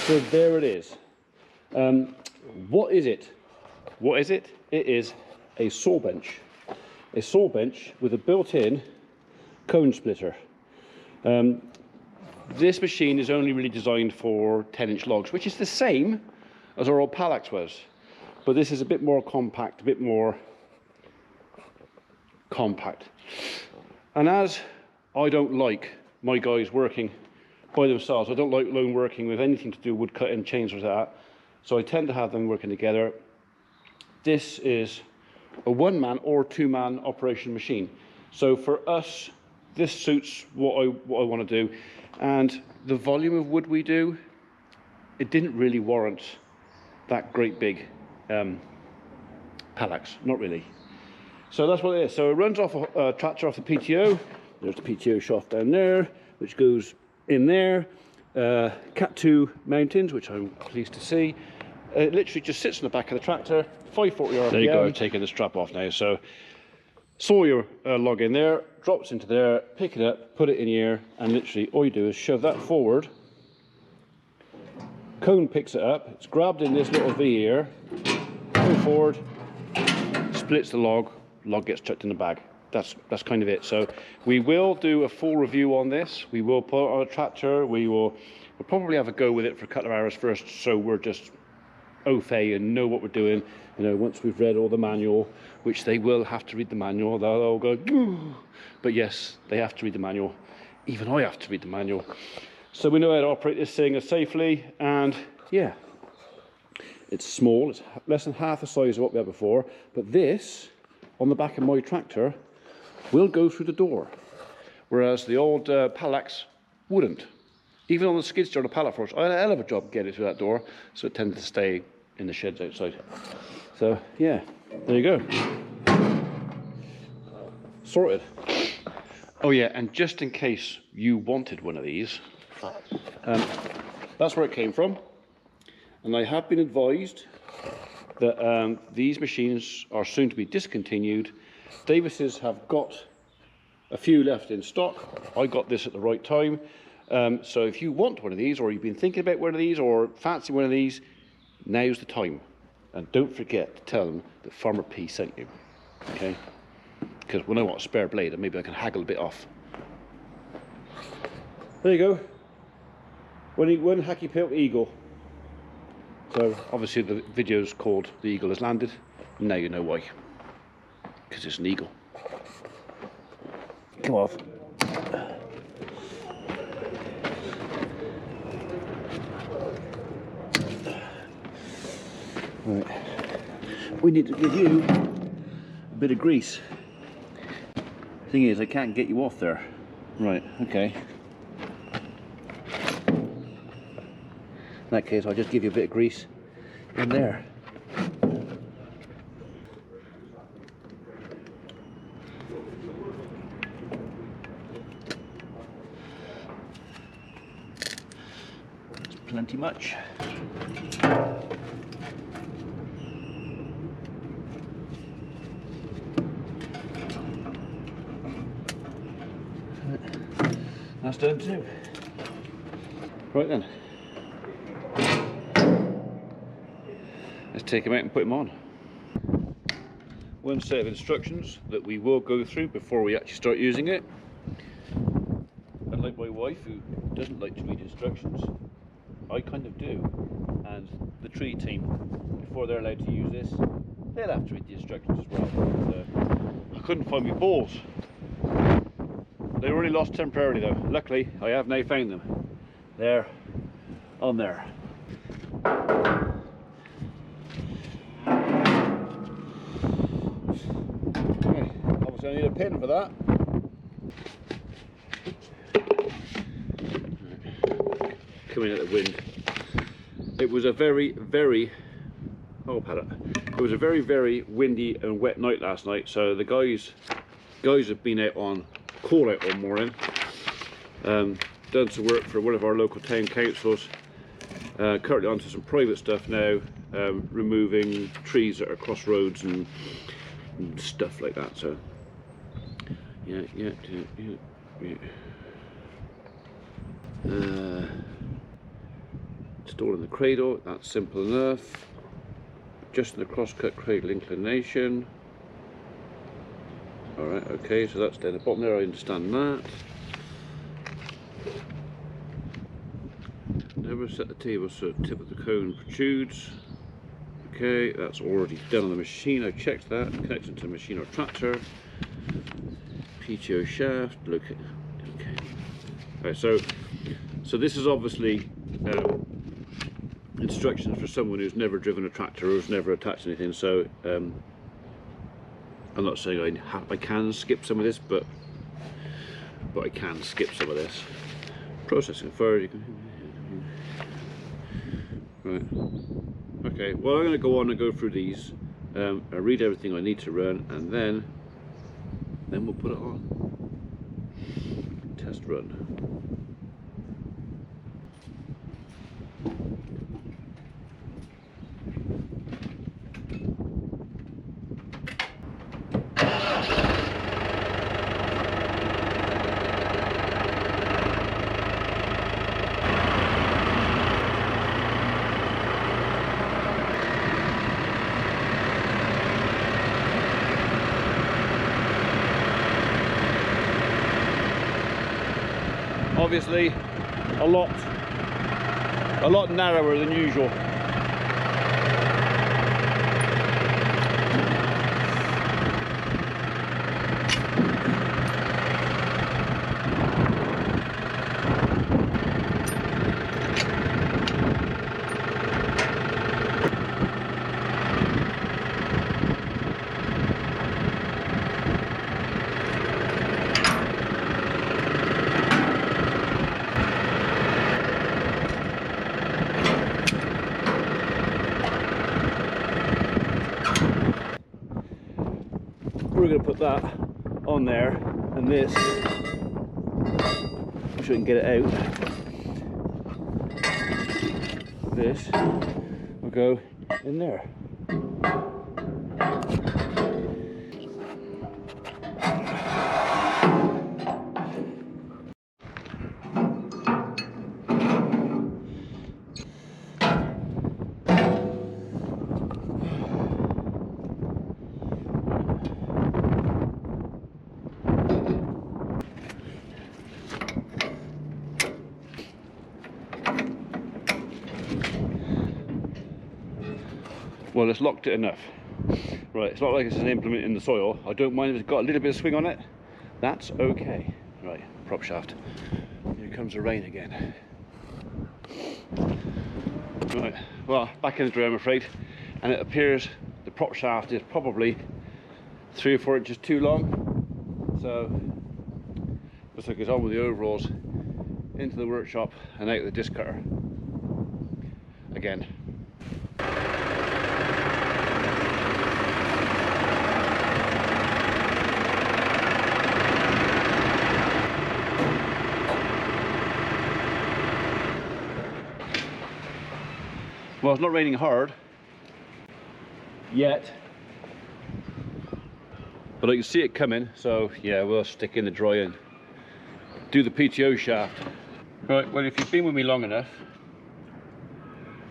So there it is. What is it? What is it? It is a saw bench. A saw bench with a built-in cone splitter. This machine is only really designed for 10-inch logs, which is the same as our old Palax was. But this is a bit more compact, a bit more compact. And as I don't like my guys working by themselves, I don't like lone working with anything to do with wood cutting, chainsaws like that, so I tend to have them working together. This is a one-man or two-man operation machine. So for us, this suits what I want to do. And the volume of wood we do, it didn't really warrant that great big Palax, not really. So that's what it is. So it runs off a tractor off the PTO. There's the PTO shaft down there, which goes in there. Cat 2 mountings, which I'm pleased to see. It literally just sits on the back of the tractor, 540 RPM. There you go, taking the strap off now. So saw your log in there, drops into there, pick it up, put it in here, and literally all you do is shove that forward. Cone picks it up, it's grabbed in this little V here, go forward, splits the log gets chucked in the bag. That's kind of it. So we will do a full review on this. We will put it on a tractor. We'll probably have a go with it for a couple of hours first, so we're just au fait and know what we're doing. You know, once we've read all the manual, which they will have to read the manual, they'll all go, "Ooh." But yes, they have to read the manual. Even I have to read the manual. So we know how to operate this thing safely, and yeah, it's small. It's less than half the size of what we had before, but this, on the back of my tractor, will go through the door, whereas the old Palax wouldn't. Even on the skid steer on the pallet force, I had a hell of a job getting it through that door, so it tended to stay in the sheds outside. So yeah, there you go. Sorted. Oh yeah, and just in case you wanted one of these, that's where it came from. And I have been advised that these machines are soon to be discontinued. Davis's have got a few left in stock. I got this at the right time. So if you want one of these, or you've been thinking about one of these, or fancy one of these, now's the time. And don't forget to tell them that Farmer P sent you, okay? Because when I want a spare blade, and maybe I can haggle a bit off. There you go. One hacky pilt eagle. So obviously the video's called "The Eagle Has Landed." Now you know why. Because it's an eagle. Come off. Right. We need to give you a bit of grease. Thing is, I can't get you off there. Right, okay. In that case, I'll just give you a bit of grease in there. That's plenty much. That's done too. Right then. Let's take him out and put him on. One set of instructions that we will go through before we actually start using it. Unlike my wife, who doesn't like to read instructions, I kind of do. And the tree team, before they're allowed to use this, they'll have to read the instructions as well. So, I couldn't find my balls. They were only lost temporarily though. Luckily, I have now found them. They're on there. Okay, obviously I need a pin for that. Coming at the wind. It was a very very windy and wet night last night, so the guys have been out on call out all morning, done some work for one of our local town councils, currently onto some private stuff now, removing trees that are cross roads and stuff like that. So yeah. Installing the cradle, that's simple enough. Adjusting the crosscut cradle inclination. Alright, okay, so that's down the bottom there, I understand that. Never set the table so the tip of the cone protrudes. Okay, that's already done on the machine, I checked that. Connecting to the machine or tractor. PTO shaft, look, okay. Right, so this is obviously instructions for someone who's never driven a tractor or who's never attached anything, so I'm not saying I can skip some of this, but I can skip some of this. Processing forward, you can... Right. Okay, well I'm going to go on and go through these, I read everything I need to run, and then we'll put it on. Test run. Obviously a lot narrower than usual. We're going to put that on there, and this, if we can get it out, this will go in there. Well, it's locked it enough. Right, it's not like it's an implement in the soil. I don't mind if it's got a little bit of swing on it. That's okay. Right, prop shaft. Here comes the rain again. Right, well, back in the dray, I'm afraid. And it appears the prop shaft is probably 3 or 4 inches too long. So, looks like it's on with the overalls into the workshop and out the disc cutter. Again. Well, it's not raining hard yet, but I can see it coming, so yeah, we'll stick in the dry and do the PTO shaft. Right, well, if you've been with me long enough,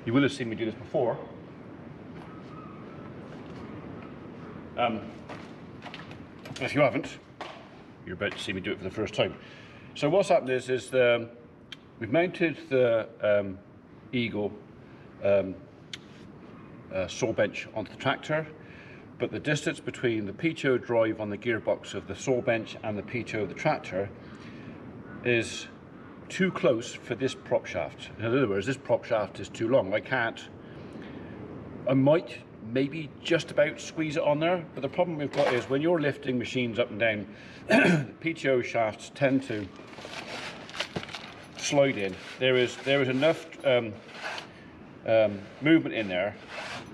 you will have seen me do this before. If you haven't, you're about to see me do it for the first time. So what's happened is we've mounted the Eagle saw bench onto the tractor, but the distance between the PTO drive on the gearbox of the saw bench and the PTO of the tractor is too close for this prop shaft. In other words, this prop shaft is too long. I might maybe just about squeeze it on there, but the problem we've got is when you're lifting machines up and down, the PTO shafts tend to slide in. There is enough movement in there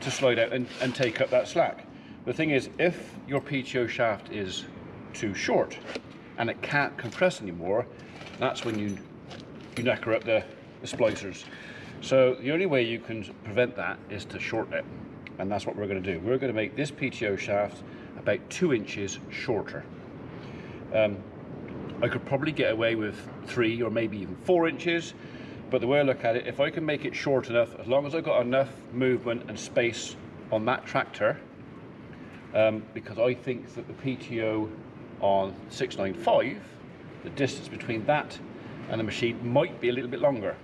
to slide out and take up that slack. The thing is, if your PTO shaft is too short and it can't compress anymore, that's when you knacker up the splicers. So the only way you can prevent that is to shorten it, and that's what we're going to do. We're going to make this PTO shaft about 2 inches shorter. I could probably get away with 3 or maybe even 4 inches, But the way I look at it, if I can make it short enough, as long as I've got enough movement and space on that tractor, because I think that the PTO on 695, the distance between that and the machine might be a little bit longer.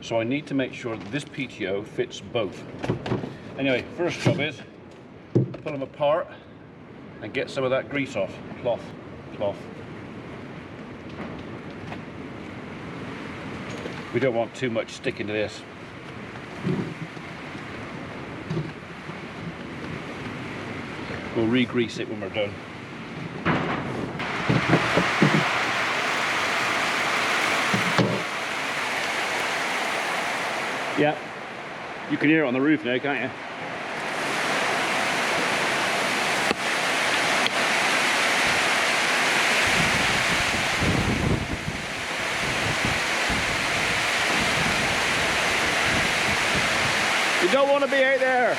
So I need to make sure that this PTO fits both. Anyway, first job is pull them apart and get some of that grease off. Cloth. We don't want too much sticking to this. We'll re-grease it when we're done. Yeah, you can hear it on the roof now, can't you? You don't want to be out there.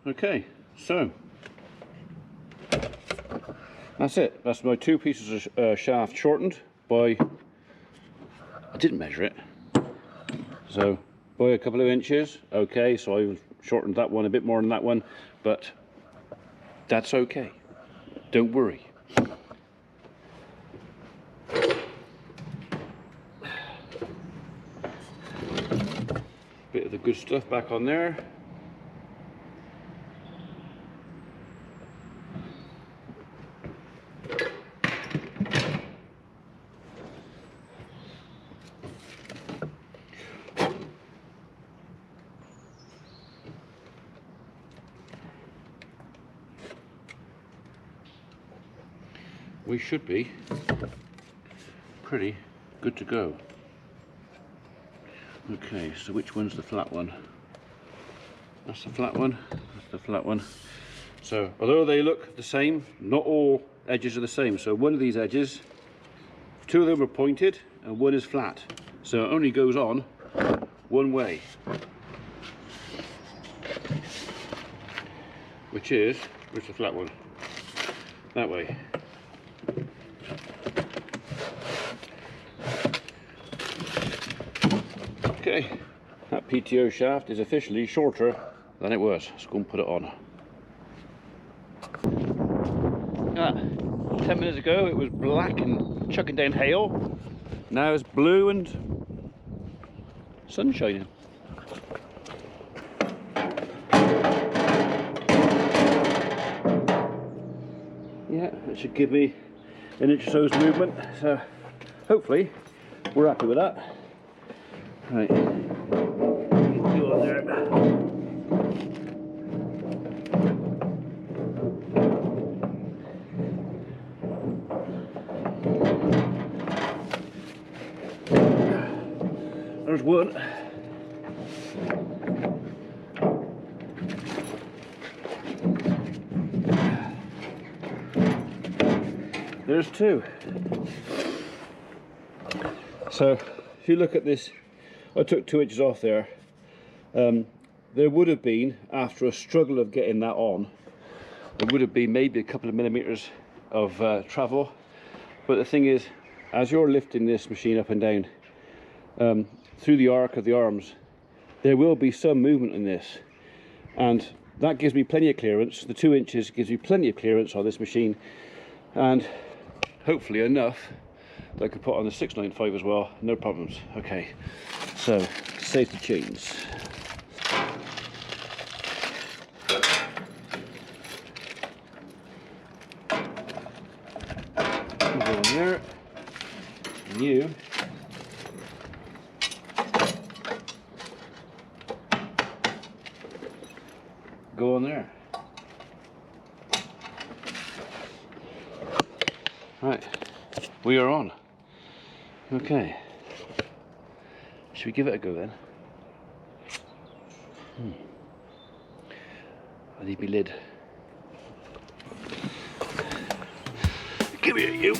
Okay, so that's it. That's my 2 pieces of shaft shortened by, I didn't measure it, so by a couple of inches. Okay, so I've shortened that one a bit more than that one, but that's okay. Don't worry. Bit of the good stuff back on there. We should be pretty good to go. Okay, so which one's the flat one? That's the flat one, that's the flat one. So although they look the same, not all edges are the same. So one of these edges, 2 of them are pointed and 1 is flat. So it only goes on one way. Which is, where's the flat one? That way. Okay, that PTO shaft is officially shorter than it was. Let's go and put it on. Ah, 10 minutes ago it was black and chucking down hail. Now it's blue and sun shining. Yeah, that should give me an inch or so's movement. So hopefully we're happy with that. Right, go on there. There's one. There's 2. So if you look at this, I took 2 inches off there. There would have been, after a struggle of getting that on, there would have been maybe a couple of millimeters of travel. But the thing is, as you're lifting this machine up and down through the arc of the arms, there will be some movement in this, and that gives me plenty of clearance. The 2 inches gives me plenty of clearance on this machine, and hopefully enough that I could put on the 695 as well, no problems. Okay, so safety chains. Go on there, and you go on there. Right, we are on. Okay, should we give it a go then? I need my lid. Give me you.